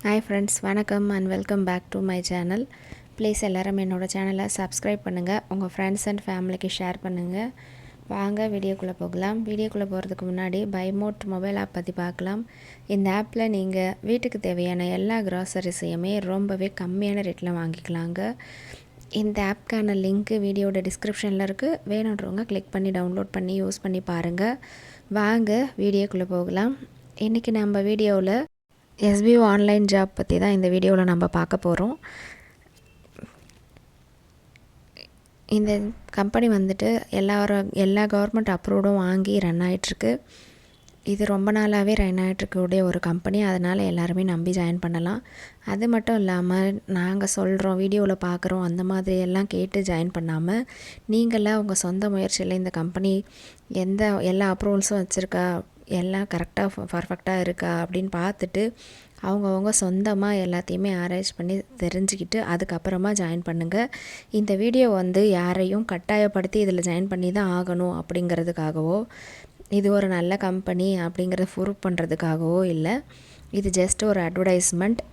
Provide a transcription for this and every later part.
Hi friends, வணக்கம் and welcome back to my channel. Please எல்லாரும் என்னோட சேனலை சப்ஸ்கிரைப் பண்ணுங்கள், உங்கள் ஃப்ரெண்ட்ஸ் அண்ட் ஃபேமிலிக்கு ஷேர் பண்ணுங்கள். வாங்க வீடியோக்குள்ளே போகலாம். வீடியோக்குள்ளே போகிறதுக்கு முன்னாடி பைமோட் மொபைல் ஆப் பற்றி பார்க்கலாம். இந்த ஆப்பில் நீங்கள் வீட்டுக்கு தேவையான எல்லா க்ராசரிஸையுமே ரொம்பவே கம்மியான ரேட்டில் வாங்கிக்கலாங்க. இந்த ஆப்க்கான லிங்க்கு வீடியோட டிஸ்கிரிப்ஷனில் இருக்குது. வேணுன்றவங்க கிளிக் பண்ணி டவுன்லோட் பண்ணி யூஸ் பண்ணி பாருங்கள். வாங்க வீடியோக்குள்ளே போகலாம். இன்றைக்கி நம்ம வீடியோவில் SBO ஆன்லைன் ஜாப் பற்றி தான் இந்த வீடியோவில் நம்ம பார்க்க போகிறோம். இந்த கம்பெனி வந்துட்டு எல்லா கவர்மெண்ட் அப்ரூவ்டும் வாங்கி ரன் ஆகிட்டுருக்கு. இது ரொம்ப நாளாகவே ரன் ஆகிட்டுருக்கக்கூடிய ஒரு கம்பெனி. அதனால் எல்லாருமே நம்பி ஜாயின் பண்ணலாம். அது மட்டும் இல்லாமல் நாங்கள் சொல்கிறோம், வீடியோவில் பார்க்குறோம், அந்த மாதிரி எல்லாம் கேட்டு ஜாயின் பண்ணாமல் நீங்களாக உங்கள் சொந்த முயற்சியில் இந்த கம்பெனி எல்லா அப்ரூவல்ஸும் வச்சுருக்கா, எல்லாம் கரெக்டாக பர்ஃபெக்டாக இருக்கா அப்படின்னு பார்த்துட்டு அவங்கவுங்க சொந்தமாக எல்லாத்தையுமே ஆராய்ச்சி பண்ணி தெரிஞ்சுக்கிட்டு அதுக்கப்புறமா ஜாயின் பண்ணுங்கள். இந்த வீடியோ யாரையும் கட்டாயப்படுத்தி இதில் ஜாயின் பண்ணி தான் ஆகணும் அப்படிங்கிறதுக்காகவோ, இது ஒரு நல்ல கம்பெனி அப்படிங்கிறத ப்ரூவ் பண்ணுறதுக்காகவோ இல்லை. இது ஜஸ்ட் ஒரு அட்வர்டைஸ்மெண்ட்.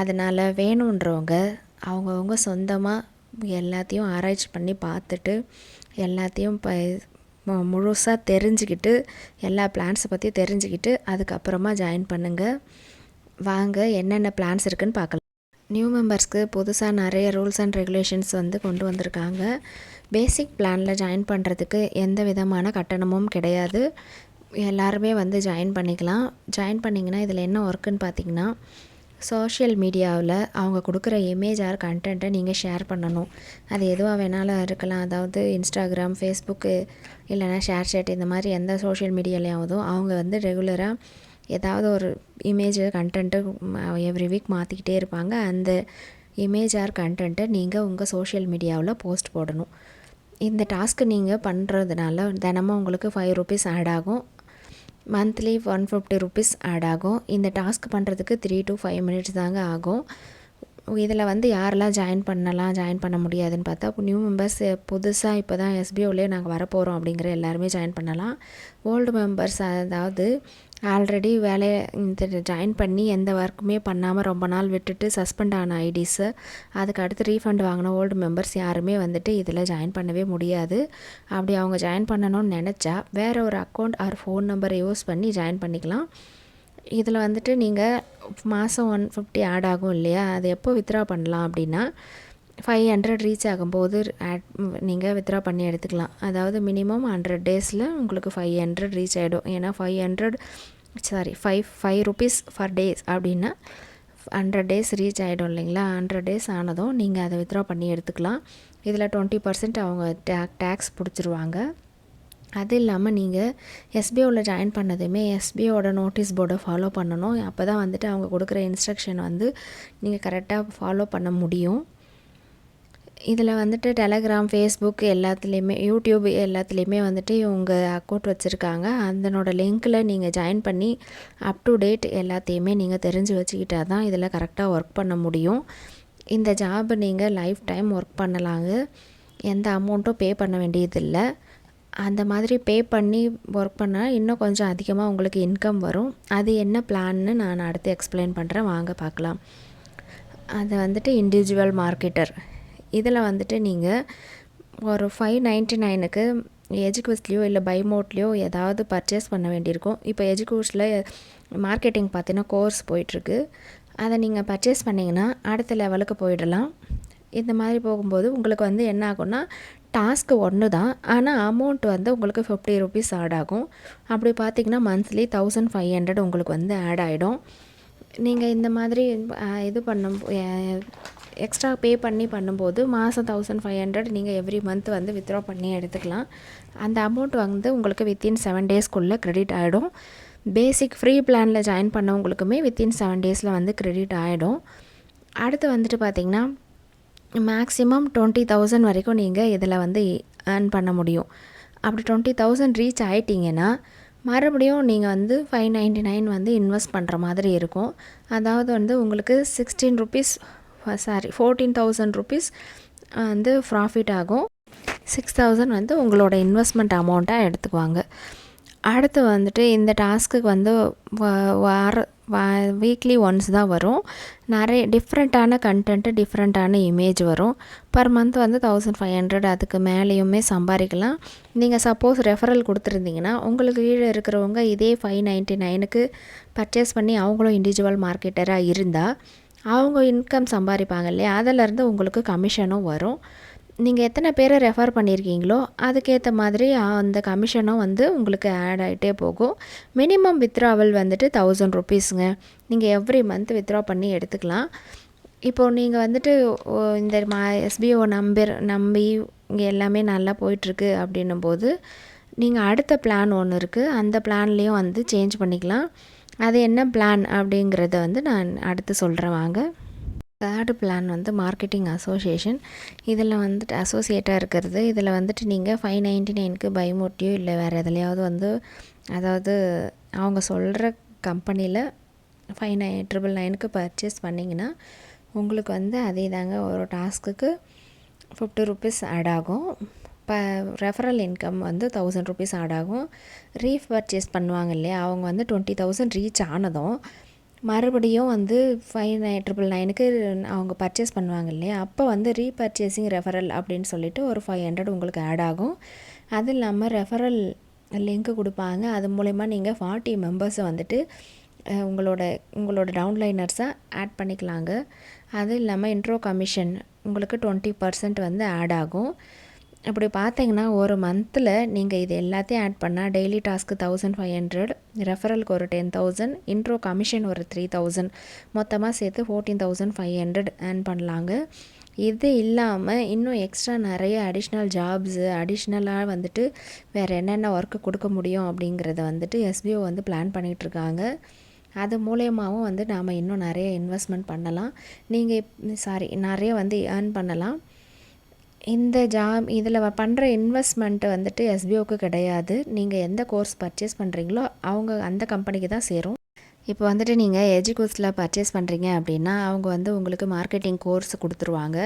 அதனால் வேணுன்றவங்க அவங்கவுங்க சொந்தமாக எல்லாத்தையும் ஆராய்ச்சி பண்ணி பார்த்துட்டு எல்லாத்தையும் முழுசாக தெரிஞ்சுக்கிட்டு எல்லா பிளான்ஸை பற்றி தெரிஞ்சுக்கிட்டு அதுக்கப்புறமா ஜாயின் பண்ணுங்கள். வாங்க என்னென்ன பிளான்ஸ் இருக்குதுன்னு பார்க்கலாம். நியூ மெம்பர்ஸ்க்கு புதுசாக நிறைய ரூல்ஸ் அண்ட் ரெகுலேஷன்ஸ் கொண்டு வந்திருக்காங்க. பேசிக் பிளானில் ஜாயின் பண்ணுறதுக்கு எந்த விதமான கட்டணமும் கிடையாது. எல்லாருமே ஜாயின் பண்ணிக்கலாம். ஜாயின் பண்ணிங்கன்னா இதில் என்ன ஒர்க்குன்னு பார்த்தீங்கன்னா, சோஷியல் மீடியாவில் அவங்க கொடுக்குற இமேஜ் ஆர் கண்டென்ட்டை நீங்கள் ஷேர் பண்ணணும். அது எதுவாக வேணாலும் இருக்கலாம். அதாவது இன்ஸ்டாகிராம், ஃபேஸ்புக்கு, இல்லைனா ஷேர்சேட், இந்த மாதிரி எந்த சோஷியல் மீடியாலையாவதோ அவங்க ரெகுலராக ஏதாவது ஒரு இமேஜ் கண்டென்ட்டு எவ்ரி வீக் மாற்றிக்கிட்டே இருப்பாங்க. அந்த இமேஜ் ஆர் கண்டென்ட்டை நீங்கள் உங்கள் சோஷியல் மீடியாவில் போஸ்ட் போடணும். இந்த டாஸ்க்கு நீங்கள் பண்ணுறதுனால தினமும் உங்களுக்கு 5 ரூபீஸ் ஆட் ஆகும். மந்த்லி 150 ரூபீஸ் ஆட் ஆகும். இந்த டாஸ்க் பண்ணுறதுக்கு 3 to 5 மினிட்ஸ் தாங்க ஆகும். இதில் யாரெல்லாம் ஜாயின் பண்ண முடியாதுன்னு பார்த்தா, நியூ மெம்பர்ஸ் புதுசாக இப்போ தான் SBOலேயே நாங்கள் வரப்போகிறோம் அப்படிங்கிற எல்லாருமே ஜாயின் பண்ணலாம். ஓல்டு மெம்பர்ஸ், அதாவது ஆல்ரெடி ஜாயின் பண்ணி எந்த ஒர்க்குமே பண்ணாமல் ரொம்ப நாள் விட்டுட்டு சஸ்பெண்ட் ஆன ஐடிஸு, அதுக்கு அடுத்து ரீஃபண்ட் வாங்கின ஓல்டு மெம்பர்ஸ் யாருமே இதில் ஜாயின் பண்ணவே முடியாது. அப்படி அவங்க ஜாயின் பண்ணணும்னு நினச்சா வேறு ஒரு அக்கௌண்ட் ஆர் ஃபோன் நம்பரை யூஸ் பண்ணி ஜாயின் பண்ணிக்கலாம். இதில் நீங்கள் மாதம் 150 ஆட் ஆகும் இல்லையா, அது எப்போ வித்ட்ரா பண்ணலாம் அப்படின்னா 500 ரீச் ஆகும்போது நீங்கள் வித்ட்ரா பண்ணி எடுத்துக்கலாம். அதாவது மினிமம் 100 டேஸில் உங்களுக்கு 500 ரீச் ஆகிடும். ஏன்னா 5 ரூபீஸ் ஃபார் டேஸ் அப்படின்னா 100 டேஸ் ரீச் ஆகிடும் இல்லைங்களா. 100 டேஸ் ஆனதும் நீங்கள் அதை வித்ட்ரா பண்ணி எடுத்துக்கலாம். இதில் 20% அவங்க டேக்ஸ் பிடிச்சிருவாங்க. அது இல்லாமல் நீங்கள் SBOவில் ஜாயின் பண்ணதுமே SBOட நோட்டீஸ் போர்டை ஃபாலோ பண்ணணும். அப்போ தான் அவங்க கொடுக்குற இன்ஸ்ட்ரக்ஷன் நீங்கள் கரெக்டாக ஃபாலோ பண்ண முடியும். இதில் டெலகிராம், ஃபேஸ்புக் எல்லாத்துலேயுமே, யூடியூப் எல்லாத்துலேயுமே இவங்க அக்கௌண்ட் வச்சுருக்காங்க. அதனோட லிங்க்கில் நீங்கள் ஜாயின் பண்ணி அப் டு டேட் எல்லாத்தையுமே நீங்கள் தெரிஞ்சு வச்சுக்கிட்டா தான் இதில் கரெக்டாக ஒர்க் பண்ண முடியும். இந்த ஜாப் நீங்கள் லைஃப் டைம் ஒர்க் பண்ணலாங்க. எந்த அமௌண்ட்டும் பே பண்ண வேண்டியதில்லை. அந்த மாதிரி பே பண்ணி ஒர்க் பண்ணால் இன்னும் கொஞ்சம் அதிகமாக உங்களுக்கு இன்கம் வரும். அது என்ன பிளான்னு நான் அடுத்து எக்ஸ்பிளைன் பண்ணுறேன், வாங்க பார்க்கலாம். அது இண்டிவிஜுவல் மார்க்கெட்டர். இதில் நீங்கள் ஒரு 599க்கு எஜுகூஸ்லேயோ இல்லை பைமோட்லேயோ ஏதாவது பர்ச்சேஸ் பண்ண வேண்டியிருக்கும். இப்போ எஜுகூஸில் மார்க்கெட்டிங் பார்த்தீங்கன்னா கோர்ஸ் போயிட்டுருக்கு. அதை நீங்கள் பர்ச்சேஸ் பண்ணிங்கன்னா அடுத்த லெவலுக்கு போயிடலாம். இந்த மாதிரி போகும்போது உங்களுக்கு என்ன ஆகும்னா, டாஸ்க்கு ஒன்று தான், ஆனால் அமௌண்ட் உங்களுக்கு 50 ரூபீஸ் ஆட் ஆகும். அப்படி பார்த்திங்கன்னா மந்த்லி 1500 உங்களுக்கு ஆட் ஆகிடும். நீங்கள் இந்த மாதிரி இது எக்ஸ்ட்ரா பே பண்ணி பண்ணும்போது மாதம் 1500 நீங்கள் எவ்ரி மந்த் வித்ட்ரா பண்ணி எடுத்துக்கலாம். அந்த அமௌண்ட் உங்களுக்கு வித்தின் 7 டேஸ்க்குள்ளே க்ரெடிட் ஆகிடும். பேசிக் ஃப்ரீ பிளானில் ஜாயின் பண்ணவங்களுக்குமே வித்தின் 7 டேஸில் க்ரெடிட் ஆகிடும். அடுத்து பார்த்திங்கன்னா மேக்ஸிமம் 20,000 வரைக்கும் நீங்கள் இதில் ஏர்ன் பண்ண முடியும். அப்படி 20,000 ரீச் ஆகிட்டிங்கன்னா மறுபடியும் நீங்கள் 599 இன்வெஸ்ட் பண்ணுற மாதிரி இருக்கும். அதாவது உங்களுக்கு 14,000 ரூபீஸ் ப்ராஃபிட் ஆகும். 6,000 உங்களோட இன்வெஸ்ட்மெண்ட் அமௌண்ட்டாக எடுத்துக்குவாங்க. அடுத்து வந்துட்டு இந்த டாஸ்க்குக்கு வந்து வீக்லி ஒன்ஸ் தான் வரும். நிறைய டிஃப்ரெண்ட்டான கண்டென்ட்டு, டிஃப்ரெண்ட்டான இமேஜ் வரும். பர் மந்த் வந்து 1500 அதுக்கு மேலேயுமே சம்பாதிக்கலாம். நீங்கள் சப்போஸ் ரெஃபரல் கொடுத்துருந்தீங்கன்னா உங்களுக்கு கீழே இருக்கிறவங்க இதே 599க்கு பர்ச்சேஸ் பண்ணி அவங்களும் இண்டிவிஜுவல் மார்க்கெட்டராக இருந்தால் அவங்க இன்கம் சம்பாதிப்பாங்க இல்லையா, அதிலேருந்து உங்களுக்கு கமிஷனும் வரும். நீங்கள் எத்தனை பேரை ரெஃபர் பண்ணியிருக்கீங்களோ அதுக்கேற்ற மாதிரி அந்த கமிஷனும் வந்து உங்களுக்கு ஆட் ஆகிட்டே போகும். மினிமம் வித்ட்ராவல் வந்துட்டு 1000 ருபீஸுங்க. நீங்கள் எவ்ரி மந்த் வித்ட்ரா பண்ணி எடுத்துக்கலாம். இப்போது நீங்கள் வந்துட்டு இந்த எஸ்பிஓ நம்பி இங்கே எல்லாமே நல்லா போயிட்டுருக்கு அப்படின்னும் போது நீங்கள் அடுத்த பிளான் ஒன்று இருக்குது. அந்த பிளான்லேயும் வந்து சேஞ்ச் பண்ணிக்கலாம். அது என்ன பிளான் அப்படிங்கிறத வந்து நான் அடுத்து சொல்கிறேன் வாங்க. தேர்டு பிளான் வந்து மார்க்கெட்டிங் அசோசியேஷன். இதில் வந்துட்டு அசோசியேட்டாக இருக்கிறது. இதில் வந்துட்டு நீங்கள் 599க்கு பைமோட்டியோ இல்லை வேறு எதுலையாவது வந்து அதாவது அவங்க சொல்கிற கம்பெனியில் 599க்கு பர்ச்சேஸ் பண்ணிங்கன்னா உங்களுக்கு வந்து அதே தாங்க ஒரு டாஸ்க்குக்கு 50 ருபீஸ் ஆட் ஆகும். ரெஃபரல் இன்கம் வந்து 1000 ருபீஸ் ஆட் ஆகும். ரீபர்ச்சேஸ் பண்ணுவாங்க இல்லையா, அவங்க வந்து 20,000 ரீச் ஆனதும் மறுபடியும் வந்து 599க்கு அவங்க பர்ச்சேஸ் பண்ணுவாங்க இல்லையா, அப்போ வந்து ரீபர்ச்சேசிங் ரெஃபரல் அப்படின்னு சொல்லிட்டு ஒரு 500 உங்களுக்கு ஆட் ஆகும். அது இல்லாமல் ரெஃபரல் லிங்க்கு கொடுப்பாங்க. அது மூலயமா நீங்கள் 40 மெம்பர்ஸை வந்துட்டு உங்களோட டவுன்லைனர்ஸாக ஆட் பண்ணிக்கலாங்க. அது இல்லாமல் இன்ட்ரோ கமிஷன் உங்களுக்கு 20% வந்து ஆட் ஆகும். அப்படி பார்த்தீங்கன்னா ஒரு மந்தில் நீங்கள் இது எல்லாத்தையும் ஆட் பண்ணால் டெய்லி டாஸ்க்கு 1500, ரெஃபரலுக்கு ஒரு 10,000, இன்ட்ரோ கமிஷன் ஒரு 3000, மொத்தமாக சேர்த்து 14,500 ஏர்ன் பண்ணலாங்க. இது இல்லாமல் இன்னும் எக்ஸ்ட்ரா நிறைய அடிஷ்னல் ஜாப்ஸு அடிஷ்னலாக வந்துட்டு வேறு என்னென்ன ஒர்க்கு கொடுக்க முடியும் அப்படிங்கிறத வந்துட்டு எஸ்பிஓ வந்து பிளான் பண்ணிகிட்ருக்காங்க. அது மூலயமாவும் வந்து நாம் இன்னும் நிறைய இன்வெஸ்ட்மெண்ட் பண்ணலாம். நிறைய வந்து ஏர்ன் பண்ணலாம். இந்த இதில் பண்ணுற இன்வெஸ்ட்மெண்ட்டு வந்துட்டு எஸ்பிஓக்கு கிடையாது. நீங்கள் எந்த கோர்ஸ் பர்ச்சேஸ் பண்ணுறீங்களோ அவங்க அந்த கம்பெனிக்கு தான் சேரும். இப்போ வந்துட்டு நீங்கள் எஜுகோஸில் பர்ச்சேஸ் பண்ணுறீங்க அப்படின்னா அவங்க வந்து உங்களுக்கு மார்க்கெட்டிங் கோர்ஸ் கொடுத்துருவாங்க.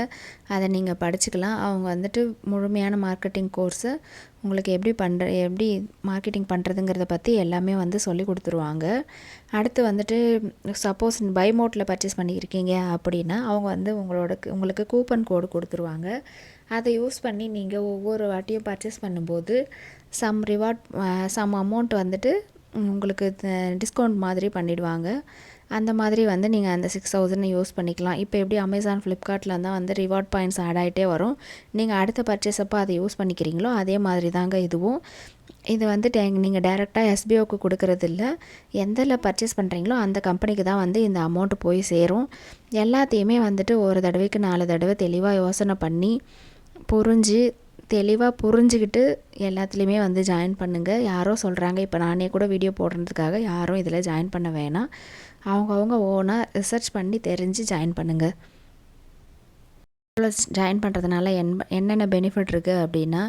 அதை நீங்கள் படிச்சுக்கலாம். அவங்க வந்துட்டு முழுமையான மார்க்கெட்டிங் கோர்ஸு உங்களுக்கு எப்படி மார்க்கெட்டிங் பண்ணுறதுங்கிறத பற்றி எல்லாமே வந்து சொல்லி கொடுத்துருவாங்க. அடுத்து வந்துட்டு சப்போஸ் பைமோட்டில் பர்ச்சேஸ் பண்ணியிருக்கீங்க அப்படின்னா அவங்க வந்து உங்களுக்கு கூப்பன் கோடு கொடுத்துருவாங்க. அதை யூஸ் பண்ணி நீங்கள் ஒவ்வொரு வாட்டியும் பர்ச்சேஸ் பண்ணும்போது சம் அமௌண்ட் வந்துட்டு உங்களுக்கு டிஸ்கவுண்ட் மாதிரி பண்ணிவிடுவாங்க. அந்த மாதிரி வந்து நீங்கள் அந்த 6,000 யூஸ் பண்ணிக்கலாம். இப்போ எப்படி அமேசான், ஃப்ளிப்கார்ட்டில் தான் வந்து ரிவார்ட் பாயிண்ட்ஸ் ஆட் ஆகிட்டே வரும். நீங்கள் அடுத்த பர்ச்சேஸ் அப்போ அதை யூஸ் பண்ணிக்கிறீங்களோ அதே மாதிரி தாங்க இதுவும். இது வந்துட்டு நீங்கள் டைரெக்டாக எஸ்பிஓக்கு கொடுக்கறது இல்லை. எதில் பர்ச்சேஸ் பண்ணுறீங்களோ அந்த கம்பெனிக்கு தான் வந்து இந்த அமௌண்ட்டு போய் சேரும். எல்லாத்தையுமே வந்துட்டு ஒரு தடவைக்கு 4 தடவை தெளிவாக யோசனை பண்ணி புரிஞ்சுக்கிட்டு எல்லாத்துலேயுமே வந்து ஜாயின் பண்ணுங்கள். யாரோ சொல்கிறாங்க, இப்போ நானே கூட வீடியோ போடுறதுக்காக யாரும் இதில் ஜாயின் பண்ண வேணாம். அவங்கவுங்க ஓனாக ரிசர்ச் பண்ணி தெரிஞ்சு ஜாயின் பண்ணுங்கள். ஜாயின் பண்ணுறதுனால என்னென்ன பெனிஃபிட் இருக்குது அப்படின்னா,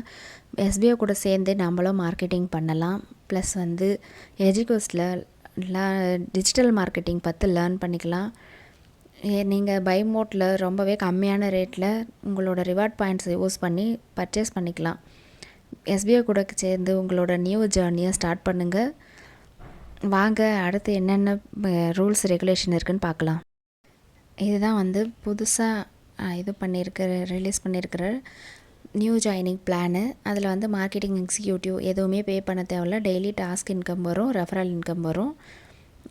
எஸ்பிஓ கூட சேர்ந்து நம்மளும் மார்க்கெட்டிங் பண்ணலாம். ப்ளஸ் வந்து எஜுகோஸில் டிஜிட்டல் மார்க்கெட்டிங் பற்றி லேர்ன் பண்ணிக்கலாம். நீங்கள் பைமோட்டில் ரொம்பவே கம்மியான ரேட்டில் உங்களோட ரிவார்ட் பாயிண்ட்ஸை யூஸ் பண்ணி பர்ச்சேஸ் பண்ணிக்கலாம். எஸ்பிஐ கூட சேர்ந்து உங்களோட நியூ ஜேர்னியை ஸ்டார்ட் பண்ணுங்கள். வாங்க அடுத்து என்னென்ன ரூல்ஸ் ரெகுலேஷன் இருக்குதுன்னு பார்க்கலாம். இதுதான் வந்து புதுசாக ரிலீஸ் பண்ணியிருக்கிற நியூ ஜாயினிங் பிளானு. அதில் வந்து மார்க்கெட்டிங் எக்ஸிக்யூட்டிவ் எதுவுமே பே பண்ண தேவையில்ல. டெய்லி டாஸ்க் இன்கம் வரும், ரெஃபரல் இன்கம் வரும்.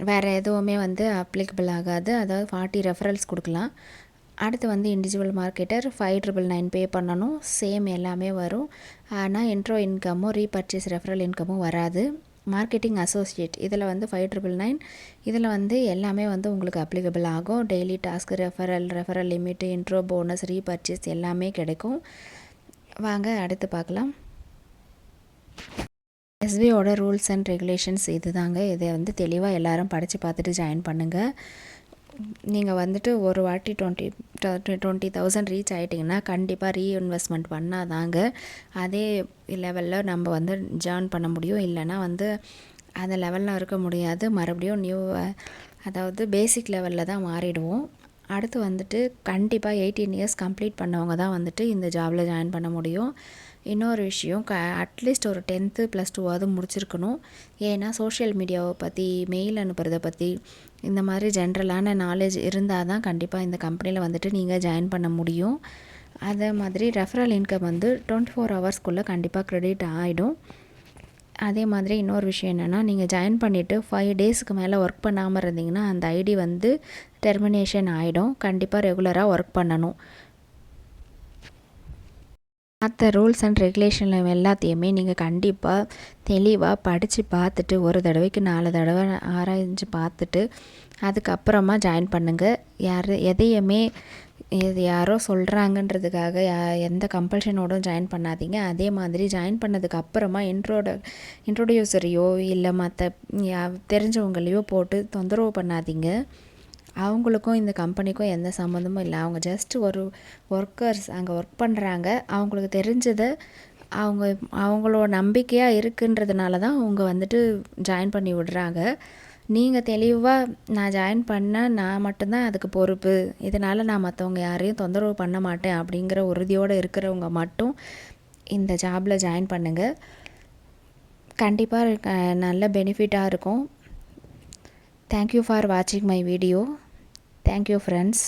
வேறு எதுவுமே வந்து அப்ளிகபிள் ஆகாது. அதாவது 40 ரெஃபரல்ஸ் கொடுக்கலாம். அடுத்து வந்து இண்டிவிஜுவல் மார்க்கெட்டர் 599 பே பண்ணணும். சேம் எல்லாமே வரும். ஆனால் இன்ட்ரோ இன்கமும் ரீபர்ச்சேஸ் ரெஃபரல் இன்கமும் வராது. மார்க்கெட்டிங் அசோசியேட் இதில் வந்து 599. இதில் வந்து எல்லாமே வந்து உங்களுக்கு அப்ளிகபிள் ஆகும். Daily task, referral limit, intro bonus, repurchase எல்லாமே கிடைக்கும். வாங்க அடுத்து பார்க்கலாம். எஸ்பிஓட ரூல்ஸ் அண்ட் ரெகுலேஷன்ஸ் இது தாங்க. இதை வந்து தெளிவாக எல்லோரும் படித்து பார்த்துட்டு ஜாயின் பண்ணுங்கள். நீங்கள் வந்துட்டு ஒரு வாட்டி 20,000 ரீச் ஆகிட்டிங்கன்னா கண்டிப்பாக ரீஇன்வெஸ்ட்மெண்ட் பண்ணால் தாங்க அதே லெவலில் நம்ம வந்து ஜாயின் பண்ண முடியும். இல்லைனா வந்து அந்த லெவலில் இருக்க முடியாது. மறுபடியும் அதாவது பேசிக் லெவலில் தான் மாறிடுவோம். அடுத்து வந்துட்டு கண்டிப்பாக 18 இயர்ஸ் கம்ப்ளீட் பண்ணவங்க தான் வந்துட்டு இந்த ஜாபில் ஜாயின் பண்ண முடியும். இன்னொரு விஷயம் அட்லீஸ்ட் ஒரு 10th + 2வாவது முடிச்சிருக்கணும். ஏன்னா சோஷியல் மீடியாவை பற்றி, மெயில் அனுப்புறதை பற்றி இந்த மாதிரி ஜென்ரலான நாலேஜ் இருந்தால் தான் கண்டிப்பாக இந்த கம்பெனியில் வந்துட்டு நீங்கள் ஜாயின் பண்ண முடியும். அதே மாதிரி ரெஃபரல் இன்கம் வந்து 24 ஹவர்ஸ்க்குள்ளே கண்டிப்பாக க்ரெடிட் ஆகிடும். அதே மாதிரி இன்னொரு விஷயம் என்னென்னா, நீங்கள் ஜாயின் பண்ணிவிட்டு 5 டேஸ்க்கு மேலே ஒர்க் பண்ணாமல் இருந்தீங்கன்னா அந்த ஐடி வந்து டெர்மினேஷன் ஆகிடும். கண்டிப்பாக ரெகுலராக ஒர்க் பண்ணணும். மற்ற ரூல்ஸ் அண்ட் ரெகுலேஷன் எல்லாத்தையுமே நீங்கள் கண்டிப்பாக தெளிவாக படித்து பார்த்துட்டு, ஒரு தடவைக்கு 4 தடவை ஆராய்ஞ்சு பார்த்துட்டு அதுக்கப்புறமா ஜாயின் பண்ணுங்கள். எதையுமே இது யாரோ சொல்கிறாங்கன்றதுக்காக எந்த கம்பல்ஷனோடும் ஜாயின் பண்ணாதீங்க. அதே மாதிரி ஜாயின் பண்ணதுக்கு அப்புறமா இன்ட்ரோடியூசரையோ இல்லை மற்ற தெரிஞ்சவங்களையோ போட்டு தொந்தரவு பண்ணாதீங்க. அவங்களுக்கும் இந்த கம்பெனிக்கும் எந்த சம்மந்தமும் இல்லை. அவங்க ஜஸ்ட் ஒரு ஒர்க்கர்ஸ், அங்கே ஒர்க் பண்ணுறாங்க. அவங்களுக்கு தெரிஞ்சதை அவங்களோட நம்பிக்கையாக இருக்குன்றதுனால தான் அவங்க வந்துட்டு ஜாயின் பண்ணி விடுறாங்க. நீங்கள் தெளிவாக நான் ஜாயின் பண்ணால் நான் மட்டும்தான் அதுக்கு பொறுப்பு, இதனால் நான் மற்றவங்க யாரையும் தொந்தரவு பண்ண மாட்டேன் அப்படிங்கிற உறுதியோடு இருக்கிறவங்க மட்டும் இந்த ஜாபில் ஜாயின் பண்ணுங்கள். கண்டிப்பாக நல்ல பெனிஃபிட்டாக இருக்கும். தேங்க்யூ ஃபார் வாட்சிங் my video. Thank you friends.